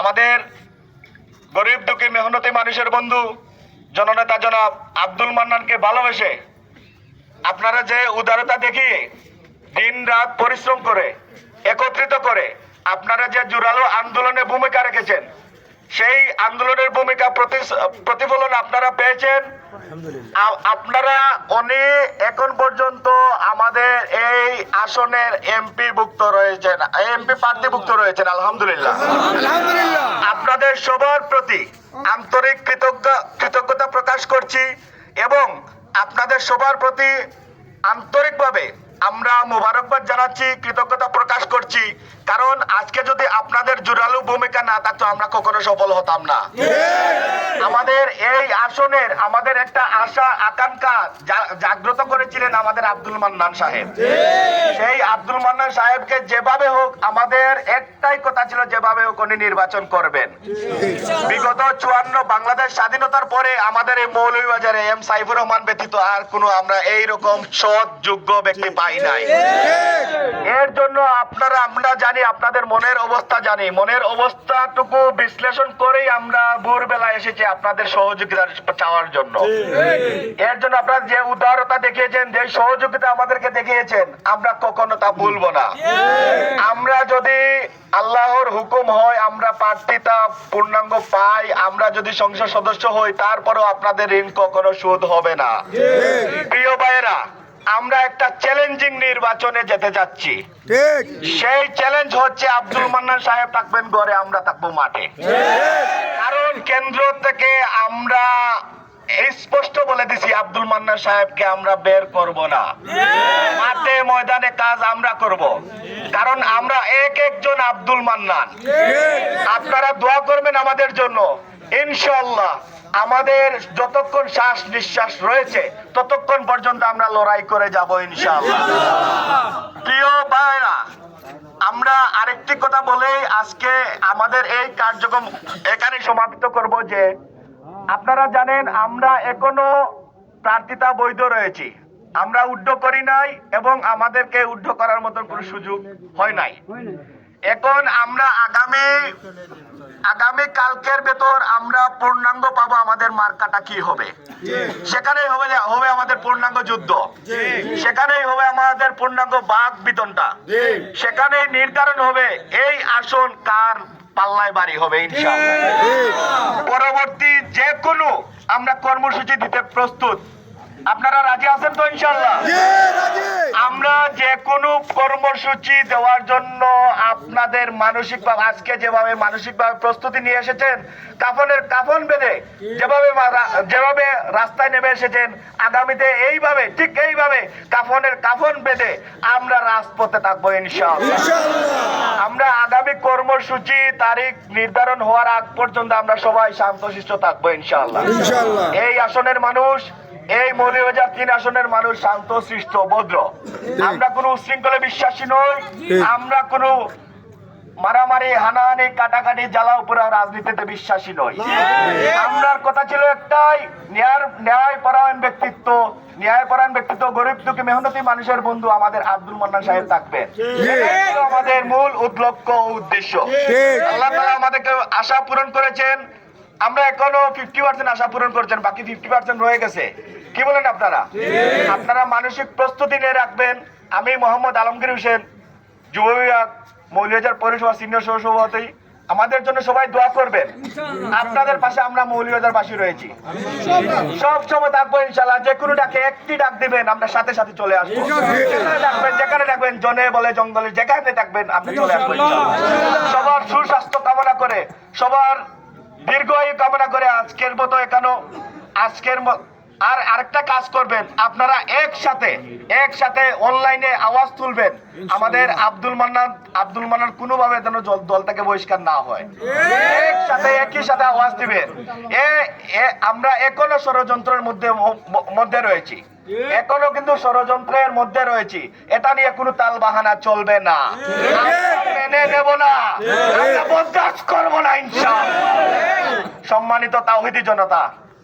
আমাদের গরিব দুঃখী মেহনতি মানুষের বন্ধু জননেতা জনাব আব্দুল মান্নানকে ভালোবেসে আপনারা যে উদারতা দেখিয়ে দিন রাত পরিশ্রম করে একত্রিত করে আপনারা যে জোরালো আন্দোলনে ভূমিকা রেখেছেন, সেই আন্দোলনের ভূমিকা প্রতিফলন আপনারা পেয়েছেন। আপনারা এখন পর্যন্ত আমাদের এই আসনের এমপি প্রার্থীভুক্ত রয়েছেন। আলহামদুলিল্লাহ। আপনাদের সবার প্রতি আন্তরিক কৃতজ্ঞতা প্রকাশ করছি এবং আপনাদের সবার প্রতি আন্তরিকভাবে আমরা মোবারকবাদ জানাচ্ছি, কৃতজ্ঞতা প্রকাশ করছি। কারণ আজকে যদি আপনাদের জোরালো ভূমিকা না থাকতো আমরা কখনো সফল হতাম না। আমাদের এই আসনের আমাদের একটা আশা আকাঙ্ক্ষা জাগ্রত করেছিলেন আমাদের আব্দুল মান্নান সাহেব। সেই আব্দুল মান্নান সাহেবকে যেভাবে হোক, আমাদের একটাই কথা ছিল, যেভাবে হোক উনি নির্বাচন করবেন। বিগত 54 বাংলাদেশ স্বাধীনতার পরে আমাদের এই মৌলভীবাজারে এম সাইফুর রহমান ব্যতীত আর কোনো আমরা এইরকম সৎ যোগ্য ব্যক্তি পাই নাই। এর জন্য আমরা জানি, আপনাদের মনের অবস্থা জানি, মনের অবস্থাটুকু বিশ্লেষণ করেই আমরা ভোরবেলা এসেছি আপনাদের সহযোগিতা চাওয়ার জন্য। এর জন্য আপনারা যে উদারতা দেখিয়েছেন, যে সহযোগিতা আমাদেরকে দেখিয়েছেন, আমরা কখনো তা ভুলবো না। আমরা যদি আল্লাহর হুকুম হয়, আমরা প্রার্থিতা পূর্ণাঙ্গ পাই, আমরা যদি সংসদ সদস্য হই, তারপরেও আপনাদের ঋণ কখনো শোধ হবে না। প্রিয় ভাইয়েরা, আমরা একটা চ্যালেঞ্জিং নির্বাচনে যেতে যাচ্ছি। সেই চ্যালেঞ্জ হচ্ছে আব্দুল মান্নান সাহেব থাকবেন ঘরে, আমরা থাকবো মাঠে। কারণ কেন্দ্র থেকে আমরা স্পষ্ট বলে দিছি, আব্দুল মান্নান সাহেবকে আমরা বের করব না। মাঠে ময়দানে কাজ আমরা করব। কারণ আমরা একজন আব্দুল মান্নান। আপনারা দোয়া করবেন আমাদের জন্য। ইনশাআল্লাহ আমাদের যতক্ষণ শ্বাস নিঃশ্বাস রয়েছে ততক্ষণ পর্যন্ত আমরা লড়াই করে যাব ইনশাআল্লাহ। প্রিয় ভাইরা, আমরা আরেকটি কথা বলে আজকে আমাদের এই কার্যক্রম এখানে সমাপ্ত করব যে আপনারা জানেন আমরা এখনো প্রার্থিতা বৈধ রয়েছি। আমরা উদ্ধ করি নাই এবং আমাদেরকে উদ্ধ করার মতন কোনো সুযোগ হয় নাই। এখন আমরা আগামী কালকের ভেতর আমরা পূর্ণাঙ্গ পাবো আমাদের মার্কাটা কি হবে। সেখানেই হবে আমাদের পূর্ণাঙ্গ যুদ্ধ, সেখানেই হবে আমাদের পূর্ণাঙ্গ বাক বিতনটা, সেখানেই নির্ধারণ হবে এই আসন কার পাল্লায় বাড়ি হবে ইনশাআল্লাহ। পরবর্তী যে কোনো আমরা কর্মসূচি দিতে প্রস্তুত। আপনারা রাজি আছেন তো ইনশাআল্লাহ? আমরা যে কোনো কর্মসূচি দেওয়ার জন্য আপনাদের মানসিকভাবে আজকে যেভাবে মানসিকভাবে প্রস্তুতি নিয়ে এসেছেন, কাফন বেঁধে যেভাবে রাস্তায় নেমে এসেছেন, আগামীতে ঠিক এইভাবে কাফন বেঁধে আমরা রাজপথে থাকবো ইনশাআল্লাহ। আমরা আগামী কর্মসূচি তারিখ নির্ধারণ হওয়ার আগ পর্যন্ত আমরা সবাই শান্তশিষ্ট থাকবো ইনশাআল্লাহ। এই আসনের মানুষ, এই মৌলভীবাজার 3 আসনের মানুষ শান্ত শিষ্ট ভদ্র। আমরা কোনো উশৃঙ্খলে বিশ্বাসী নই। আমরা কোনো মারামারি হানাহানি কাটাকাটি জ্বালা উপরে রাজনীতিতে বিশ্বাসী নই। আমরার কথা ছিল একটাই, ন্যায়পরায়ণ ব্যক্তিত্ব, গরিব দুঃখী মেহনতি মানুষের বন্ধু আমাদের আব্দুল মান্নান সাহেব থাকবেন। আমাদের মূল লক্ষ্য ও উদ্দেশ্য। আল্লাহ তাআলা আমাদেরকে আশা পূরণ করেছেন। আমরা এখনো 50% আশা পূরণ করছেন, বাকি 50% রয়ে গেছে। কি বলেন আপনারা? আপনারা মানসিক প্রস্তুতি নিয়ে রাখবেন। আমি মোহাম্মদ আলমগীর হোসেন, যুব বিভাগ, মৌলভীবাজার পৌরসভা সিনিয়র সহসভাপতি। আমাদের জন্য সবাই দোয়া করবেন। আপনাদের পাশে আমরা মৌলভীবাজারবাসী রয়েছি, সব সময় থাকবো ইনশাআল্লাহ। যে কোনো ডাকে একটি ডাক দিবেন, আমরা সাথে সাথে চলে আসবো। যেখানে ডাকবেন, জনে বলে জঙ্গলে, যেখানে ডাকবেন আমরা চলে আসবো ইনশাআল্লাহ। সবার সুস্বাস্থ্য কামনা করে, সবার দীর্ঘায়ু কামনা করে আজকের মতো আর আরেকটা কাজ করবেন, আপনারা একসাথে অনলাইনে আওয়াজ তুলবেন। আমাদের আব্দুল মান্নান কোনোভাবে যেন দল থেকে বহিষ্কার না হয়। একই সাথে আওয়াজ দিবেন। আমরা এখনো ষড়যন্ত্রের মধ্যে রয়েছি, এখনো কিন্তু ষড়যন্ত্রের মধ্যে রয়েছি। এটা নিয়ে কোনো তাল বাহানা চলবে না, মেনে নেব না, বরদাস্ত করবো না ইনশাআল্লাহ। সম্মানিত তাওহীদি জনতা,